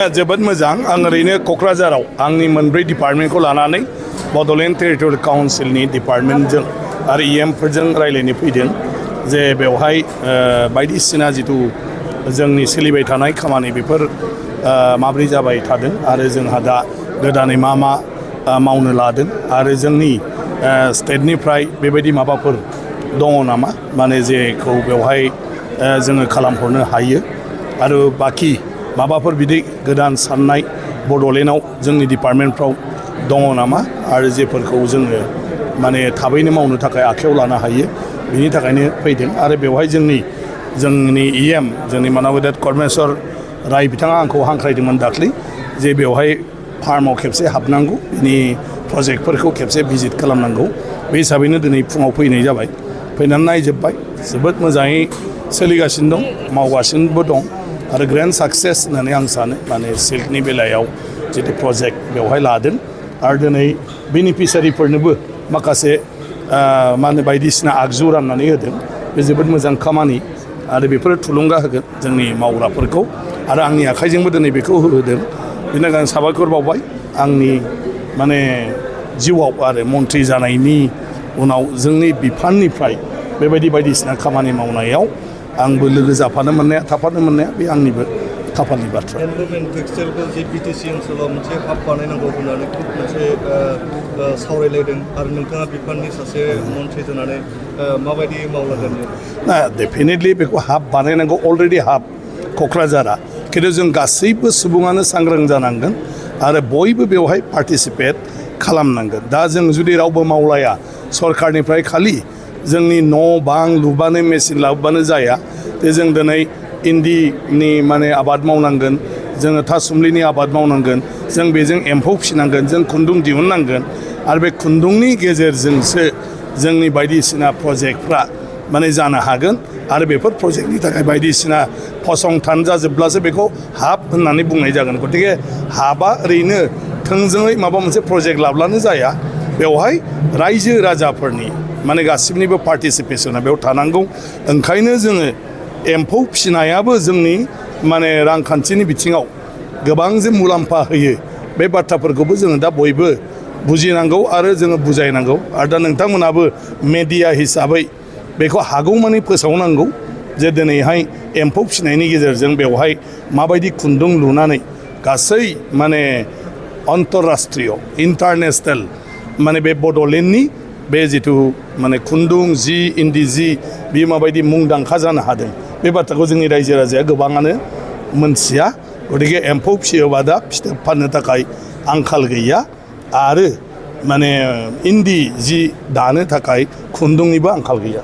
जोबोद मोजां आं ओरैनो क'क्राझाराव आंनि मोनब्रै डिपार्टमेन्टखौ लानानै बड'लेण्ड टेरिटरियेल काउन्सिलनि डिपार्टमेन्टजों आरो इएमफोरजों रायलायनो फैदों जे बेवहाय बायदिसिना जिथु जोंनि सोलिबाय थानाय खामानि बेफोर माब्रै जाबाय थादों आरो जोंहा दा गोदानै मा मावनो लादों आरो जोंनि स्टेटनिफ्राय बेबायदि माबाफोर दङ नामा माने जेखौ बेवहाय जोङो खालामहरनो हायो आरो बाखि माबाफोर बिदि गोदान साननाय बड'लेण्डआव जोंनि डिपार्टमेन्टफ्राव दङ नामा आरो जेफोरखौ जोङो माने थाबैनो मावनो थाखाय आखायाव लानो हायो बिनि थाखायनो फैदों आरो बेवहाय जोंनि इएम जोंनि मानावगेदेत कर्मेश्वर राय बिथाङा आंखौ हांख्रायदोंमोन दाख्लै जे बेवहाय फार्माव खेबसे हाबनांगौ बिनि प्रजेक्टफोरखौ खेबसे भिजिट खालामनांगौ बे हिसाबैनो दिनै फुङाव फैनाय जाबाय फैनानै नायजोब्बाय जोबोद मोजाङै सोलिगासिनो दं मावगासिनोबो दं आरो ग्रेन्ड साक्सेस होननानै आं सानो माने सिल्कनि बेलायाव जितु प्रजेक्ट बेवहाय लादों आरो दिनै बेनिफिसारिफोरनोबो माखासे मा होनो बायदिसिना आगजु राननानै होदों बे जोबोद मोजां खामानि आरो बेफोरो थुलुंगा होगोन जोंनि मावग्राफोरखौ आरो आंनि आखाइजोंबो दिनै बेखौ होदों बेनि थाखाय आं साबायखर बावबाय आंनि माने जिउआव आरो मन्थ्रि जानायनि उनाव जोंनि बिफाननिफ्राय बेबायदि बायदिसिना खामानि मावनायाव आंबो लोगो जाफानो मोननाया थाफानो मोननाया बे आंनिबो खाफालनि बाथ्रा। एनभायरनमेन्ट टेक्सटाइलखौ जे बिटिसि ओनसोलाव मोनसे हाब बानायनांगौ होननानै खुब मोनसे सावरायलायदों आरो नोंथाङा बिफाननि सासे मन्थ्रि जानानै माबायदि मावलांगोन? ना डेफिनेटलि बेखौ हाब बानायनांगौ अलरेडि हाब क'क्राझारा खिन्थु जों गासैबो सुबुङानो सांग्रां जानांगोन आरो बयबो बेवहाय पार्टिसिपेट खालामनांगोन दा जों जुदि रावबो मावलाया सरकारनिफ्राय खालि जोंनि न' बां लुबानो मेचिन लाबोबानो जाया जे जों दिनै इन्दिनि माने आबाद मावनांगोन जोङो थासुमलिनि आबाद मावनांगोन जों बेजों एम्फौ फिसिनांगोन जों खुन्दुं दिहुननांगोन आरो बे खुन्दुंनि गेजेरजोंसो जोंनि बायदिसिना प्रजेक्टफ्रा माने जानो हागोन आरो बेफोर प्रजेक्टनि थाखाय बायदिसिना फसंथान जाजोबब्लासो बेखौ हाब होननानै बुंनाय जागोन गतिके हाबा ओरैनो थोंजोङै माबा मोनसे प्रजेक्ट लाब्लानो जाया बेवहाय रायजो राजाफोरनि माने गासिबनिबो पार्टिसिपेसना बेयाव थानांगौ ओंखायनो जोङो एम्फौ फिसिनायाबो जोंनि माने रांखान्थिनि बिथिङाव गोबां जे मुलाम्फा होयो बे बाथ्राफोरखौबो जोङो दा बयबो बुजिनांगौ आरो जोङो बुजायनांगौ आरो दा नोंथांमोनाबो मेडिया हिसाबै बेखौ हागौमानि फोसावनांगौ जे दिनैहाय एम्फौ फिसिनायनि गेजेरजों बेवहाय माबायदि खुन्दुं लुनानै गासै माने अन्तरराष्ट्रीय इन्टारनेसनेल माने बे बड'लेण्डनि बे जिथु माने खुन्दुं जि इन्दि जि बियो माबायदि मुंदांखा जानो हादों बे बाथ्राखौ जोंनि रायजो राजाया गोबाङानो मोनथिया गतिके एम्फौ फिसियोबा दा फिथोब फाननो थाखाय आंखाल गैया आरो माने इन्दि जि दानो थाखाय खुन्दुंनिबो आंखाल गैया।